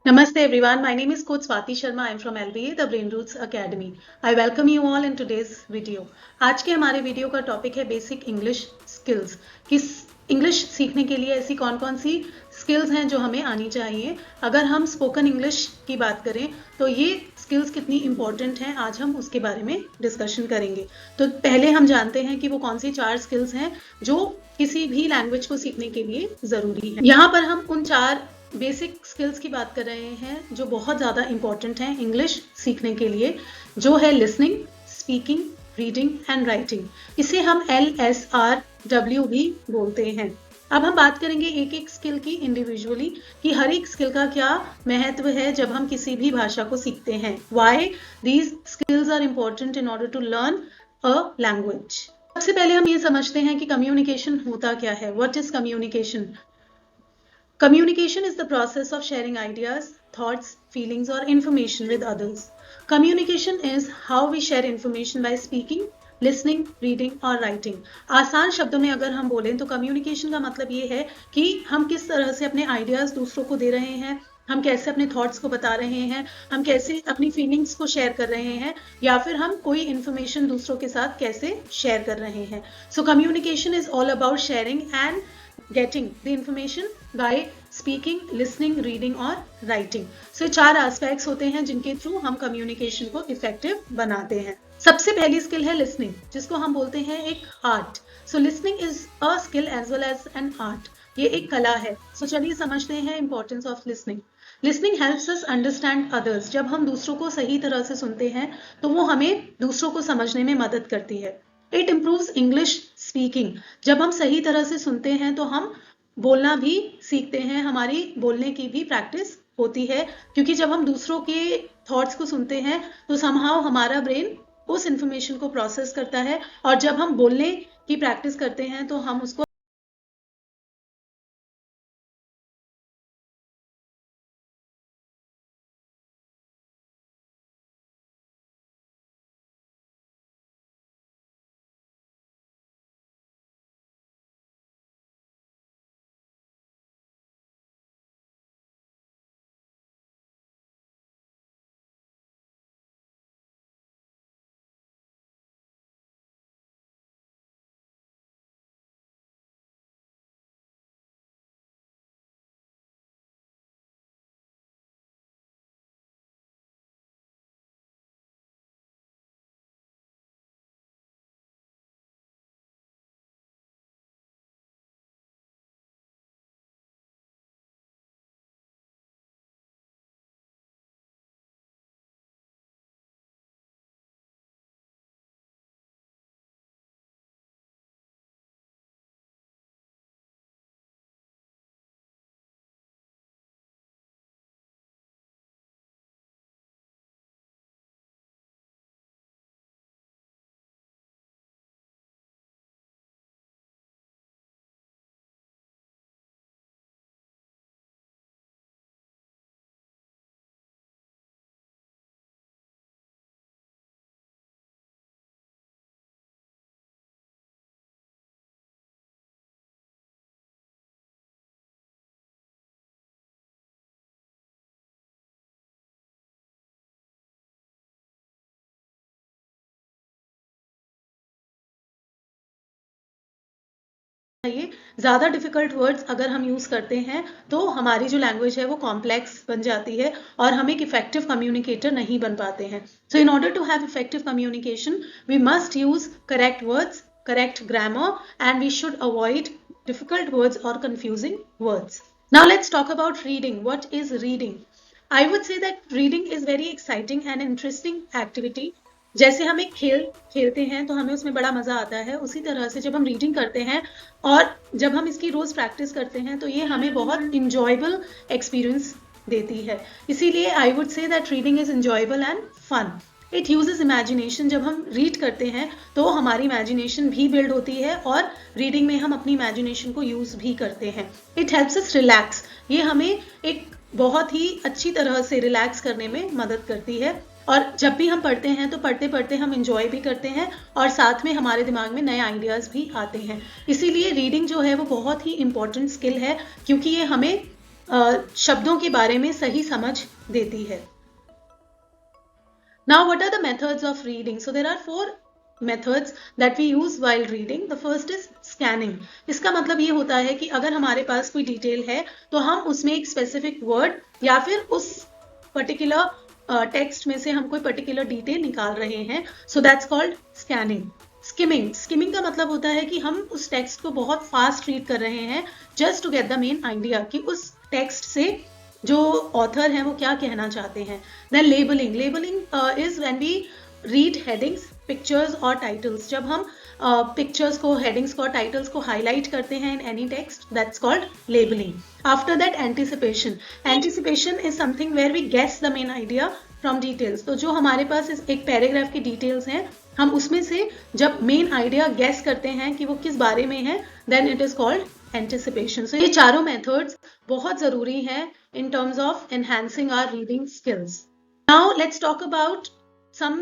Namaste everyone, my name is Coach Swati Sharma. I am from LBA, the Brain Roots Academy. I welcome you all in today's video. आज के हमारे video का topic है basic English skills. किस English सीखने के लिए ऐसी कौन कौन सी स्किल्स हैं जो हमें आनी चाहिए। अगर हम स्पोकन इंग्लिश की बात करें तो ये स्किल्स कितनी इंपॉर्टेंट हैं, आज हम उसके बारे में डिस्कशन करेंगे। तो पहले हम जानते हैं कि वो कौन सी 4 स्किल्स हैं जो किसी भी लैंग्वेज को सीखने के लिए ज़रूरी है। यहाँ पर हम उन 4 बेसिक स्किल्स की बात कर रहे हैं जो बहुत ज़्यादा इंपॉर्टेंट हैं इंग्लिश सीखने के लिए, जो है listening, speaking, reading and writing. इसे हम LSRW भी बोलते हैं। अब हम बात करेंगे एक एक स्किल की इंडिविजुअली कि हर एक स्किल का क्या महत्व है जब हम किसी भी भाषा को सीखते हैं। Why these skills are important in order to learn a language. सबसे पहले हम ये समझते हैं कि कम्युनिकेशन होता क्या है। What is communication? Communication is the process of sharing ideas, thoughts, feelings or information with others. Communication is how we share information by speaking, listening, reading और writing. आसान शब्दों में अगर हम बोलें तो कम्युनिकेशन का मतलब ये है कि हम किस तरह से अपने आइडियाज दूसरों को दे रहे हैं, हम कैसे अपने थॉट्स को बता रहे हैं, हम कैसे अपनी फीलिंग्स को शेयर कर रहे हैं, या फिर हम कोई इन्फॉर्मेशन दूसरों के साथ कैसे शेयर कर रहे हैं। So communication is all about sharing and getting the information by speaking, listening, reading और writing. So 4 aspects होते हैं जिनके थ्रू हम communication को effective बनाते हैं। सबसे पहली स्किल है listening, जिसको हम बोलते हैं एक art. So listening is a skill as well as an art. ये एक कला है। So चलिए समझते हैं importance of listening. Listening helps us understand others. जब हम दूसरों को सही तरह से सुनते हैं तो वो हमें दूसरों को समझने में मदद करती है। It improves English speaking. जब हम सही तरह से सुनते हैं तो हम बोलना भी सीखते हैं, हमारी बोलने की भी प्रैक्टिस होती है, क्योंकि जब हम दूसरों के थॉट्स को सुनते हैं तो समहाउ हमारा ब्रेन उस इंफॉर्मेशन को प्रोसेस करता है, और जब हम बोलने की प्रैक्टिस करते हैं तो हम उसको ज़्यादा डिफिकल्ट वर्ड्स अगर हम यूज़ करते हैं तो हमारी जो लैंग्वेज है वो कॉम्प्लेक्स बन जाती है और हम एक इफेक्टिव कम्युनिकेटर नहीं बन पाते हैं। So in order to have effective communication we must use correct words, correct grammar, and we should avoid difficult words or confusing words. Now let's talk about reading. What is reading? I would say that reading is very exciting and interesting activity. जैसे हम एक खेल खेलते हैं तो हमें उसमें बड़ा मजा आता है, उसी तरह से जब हम रीडिंग करते हैं और जब हम इसकी रोज प्रैक्टिस करते हैं तो ये हमें बहुत इंजॉयबल एक्सपीरियंस देती है। इसीलिए I would say that reading is enjoyable and fun. It uses imagination. जब हम रीड करते हैं तो हमारी इमेजिनेशन भी बिल्ड होती है और रीडिंग में हम अपनी इमेजिनेशन को यूज भी करते हैं। It helps us relax. ये हमें एक बहुत ही अच्छी तरह से रिलैक्स करने में मदद करती है, और जब भी हम पढ़ते हैं तो पढ़ते पढ़ते हम इंजॉय भी करते हैं और साथ में हमारे दिमाग में नए आइडियाज़ भी आते हैं। इसीलिए रीडिंग जो है वो बहुत ही इम्पॉर्टेंट स्किल है, क्योंकि ये हमें शब्दों के बारे में सही समझ देती है। Now, what are the methods of reading? So there are 4 methods that we use while reading. The first is scanning. इसका मतलब ये होता है कि अगर हमारे पास कोई डिटेल है तो हम उसमें एक स्पेसिफिक वर्ड या फिर उस पर्टिकुलर टेक्स्ट में से हम कोई पर्टिकुलर डिटेल निकाल रहे हैं, so that's called scanning. Skimming का मतलब होता है कि हम उस टेक्स्ट को बहुत फास्ट रीड कर रहे हैं just to get the main idea कि उस टेक्स्ट से जो ऑथर है वो क्या कहना चाहते हैं। Then labelling is when we read headings, pictures और टाइटल्स। जब हम पिक्चर्स को, हेडिंग्स को और टाइटल्स को हाईलाइट करते हैं in any text, that's called labelling. After that anticipation is something where we guess the main idea from details. तो जो हमारे पास एक पैराग्राफ की डिटेल्स हैं, हम उसमें से जब मेन आइडिया गेस करते हैं कि वो किस बारे में है, then it is called anticipation. So ये चारों मेथड्स बहुत जरूरी हैं in terms of enhancing our reading skills. Now let's talk about some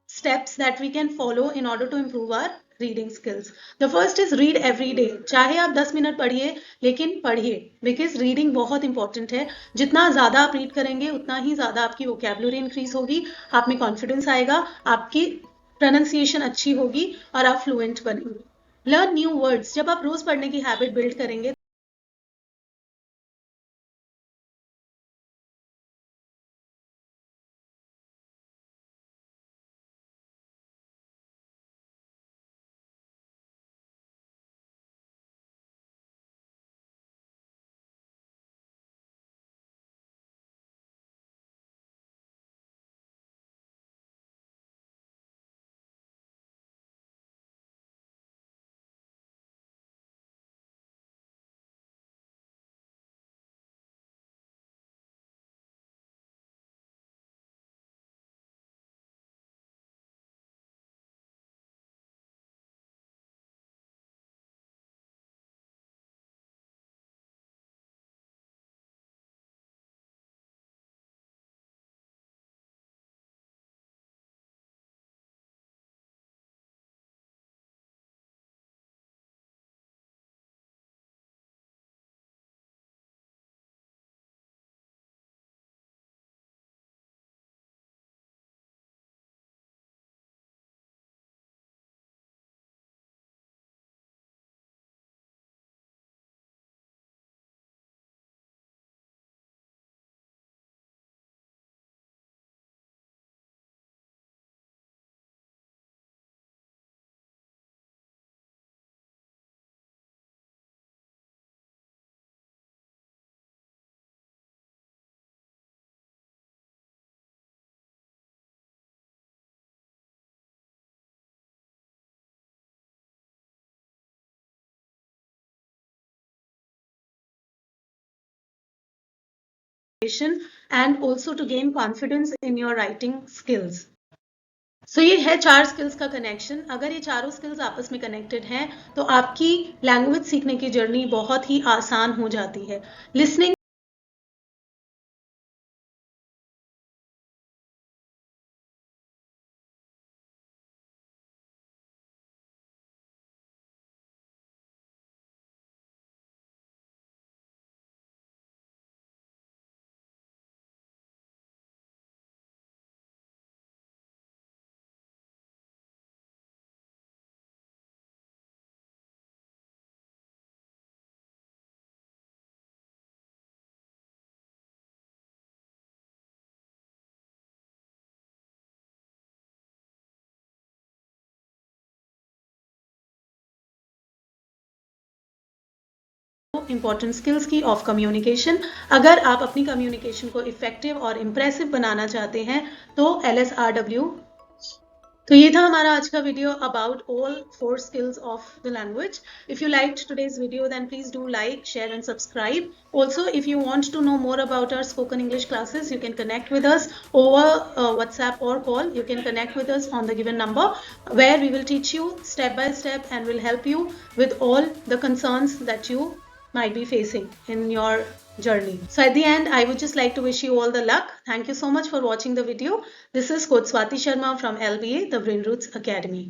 steps that we can follow in order to improve our reading skills. The first is read every day. चाहे आप 10 minute पढ़िए, लेकिन पढ़िए, because reading बहुत important है। जितना ज़्यादा आप रीड करेंगे उतना ही ज़्यादा आपकी vocabulary increase होगी, आप में confidence आएगा, आपकी pronunciation अच्छी होगी और आप fluent बनेंगे। Learn new words. जब आप रोज पढ़ने की हैबिट बिल्ड करेंगे and also to gain confidence in your writing skills. So ये है 4 स्किल्स का कनेक्शन। अगर ये चारों स्किल्स आपस में कनेक्टेड हैं तो आपकी लैंग्वेज सीखने की जर्नी बहुत ही आसान हो जाती है। लिसनिंग इंपॉर्टेंट स्किल्स की ऑफ कम्युनिकेशन। अगर आप अपनी कम्युनिकेशन को इफेक्टिव और इम्प्रेसिव बनाना चाहते हैं तो LSRW। तो ये था हमारा आज का video about all 4 skills of the language. If you liked today's video then please do like, share and subscribe. Also, if you want to know more about our spoken English classes, you can connect with us over WhatsApp or call. You can connect with us on the given number, where we will teach you step by step and will help you with all the concerns that you might be facing in your journey. So at the end, I would just like to wish you all the luck. Thank you so much for watching the video. This is Coach Swati Sharma from LBA, the Brain Roots Academy.